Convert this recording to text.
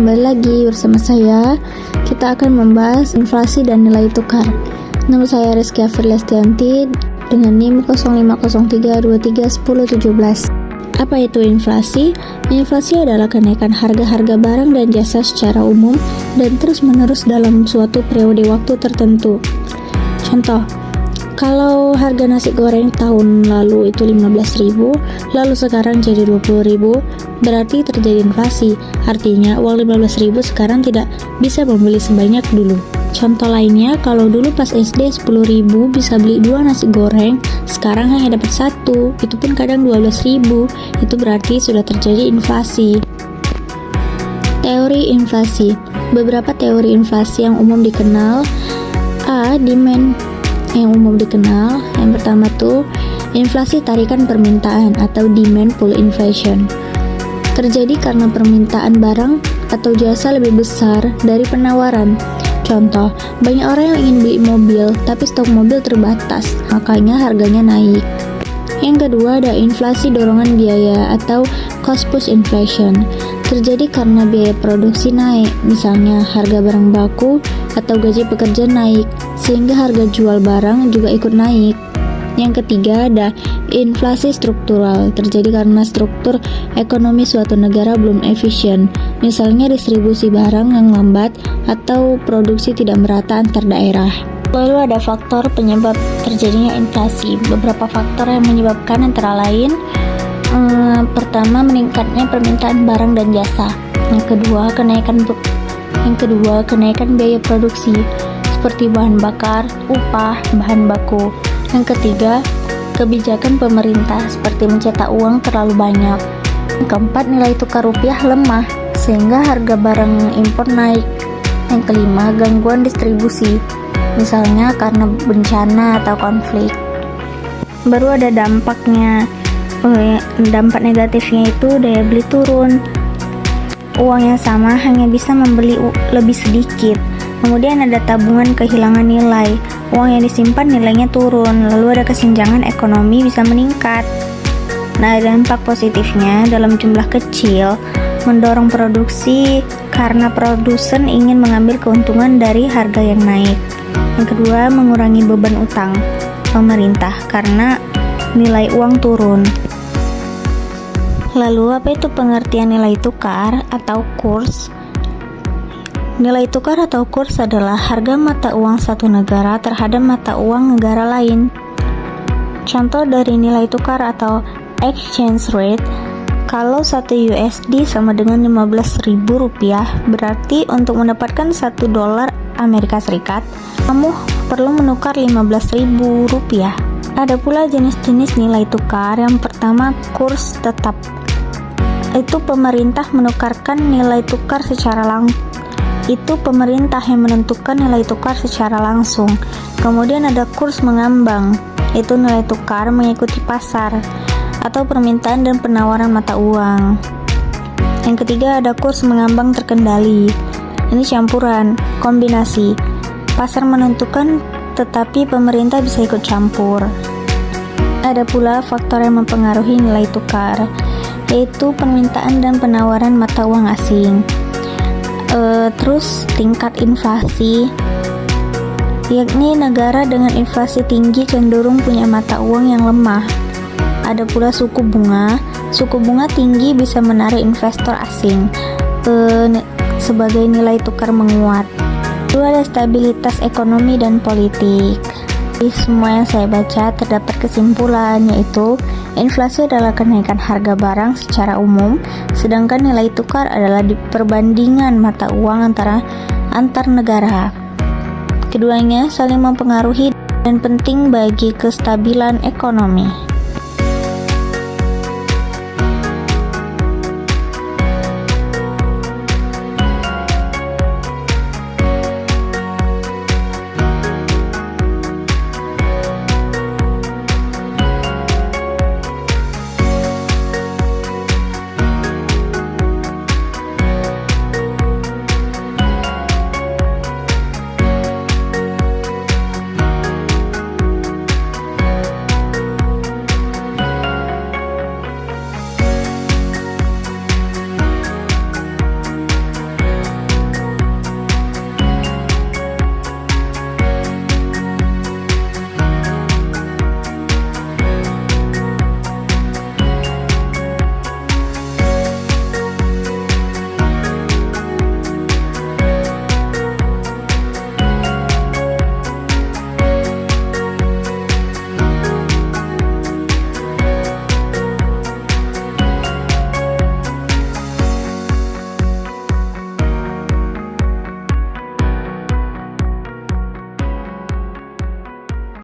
kembali lagi bersama saya. Kita akan membahas inflasi dan nilai tukar. Nama saya Rizky Afirlestianti dengan NIM 0503231017. Apa itu inflasi? Inflasi adalah kenaikan harga-harga barang dan jasa secara umum dan terus-menerus dalam suatu periode waktu tertentu. Contoh, kalau harga nasi goreng tahun lalu itu 15.000, lalu sekarang jadi 20.000, berarti terjadi inflasi. Artinya uang 15.000 sekarang tidak bisa membeli sebanyak dulu. Contoh lainnya, kalau dulu pas SD 10.000 bisa beli 2 nasi goreng, sekarang hanya dapat 1, itu pun kadang 12.000, itu berarti sudah terjadi inflasi. Teori inflasi. Beberapa teori inflasi yang umum dikenal. Demand yang umum dikenal. Yang pertama tuh inflasi tarikan permintaan atau demand pull inflation. Terjadi karena permintaan barang atau jasa lebih besar dari penawaran. Contoh, banyak orang yang ingin beli mobil tapi stok mobil terbatas, makanya harganya naik. Yang kedua ada inflasi dorongan biaya atau cost push inflation. Terjadi karena biaya produksi naik, misalnya harga barang baku atau gaji pekerja naik, sehingga harga jual barang juga ikut naik. Yang ketiga ada inflasi struktural. Terjadi karena struktur ekonomi suatu negara belum efisien, misalnya distribusi barang yang lambat atau produksi tidak merata antar daerah. Lalu ada faktor penyebab terjadinya inflasi. Beberapa faktor yang menyebabkan antara lain pertama, meningkatnya permintaan barang dan jasa. Yang kedua, kenaikan biaya produksi seperti bahan bakar, upah, bahan baku. Yang ketiga, kebijakan pemerintah seperti mencetak uang terlalu banyak. Yang keempat, nilai tukar rupiah lemah sehingga harga barang impor naik. Yang kelima, gangguan distribusi, misalnya karena bencana atau konflik. Baru ada dampaknya. Dampak negatifnya itu daya beli turun. Uang yang sama hanya bisa membeli lebih sedikit. Kemudian ada tabungan kehilangan nilai. Uang yang disimpan nilainya turun. Lalu ada kesenjangan ekonomi bisa meningkat. Nah, dampak positifnya dalam jumlah kecil mendorong produksi karena produsen ingin mengambil keuntungan dari harga yang naik. Yang kedua, mengurangi beban utang pemerintah karena nilai uang turun. Lalu apa itu pengertian nilai tukar atau kurs? Nilai tukar atau kurs adalah harga mata uang satu negara terhadap mata uang negara lain. Contoh dari nilai tukar atau exchange rate, kalau 1 USD sama dengan 15.000 rupiah, berarti untuk mendapatkan 1 dolar Amerika Serikat, kamu perlu menukar 15.000 rupiah. Ada pula jenis-jenis nilai tukar. Yang pertama, kurs tetap. Itu pemerintah menukarkan nilai tukar secara pemerintah yang menentukan nilai tukar secara langsung. Kemudian ada kurs mengambang, itu nilai tukar mengikuti pasar atau permintaan dan penawaran mata uang. Yang ketiga ada kurs mengambang terkendali, ini campuran, kombinasi. Pasar menentukan tetapi pemerintah bisa ikut campur. Ada pula faktor yang mempengaruhi nilai tukar, yaitu permintaan dan penawaran mata uang asing. Terus tingkat inflasi, yakni negara dengan inflasi tinggi cenderung punya mata uang yang lemah. Ada pula suku bunga. Suku bunga tinggi bisa menarik investor asing sebagai nilai tukar menguat. Lalu ada stabilitas ekonomi dan politik. Di semua yang saya baca terdapat kesimpulan, yaitu inflasi adalah kenaikan harga barang secara umum, sedangkan nilai tukar adalah perbandingan mata uang antar negara. Keduanya saling mempengaruhi dan penting bagi kestabilan ekonomi.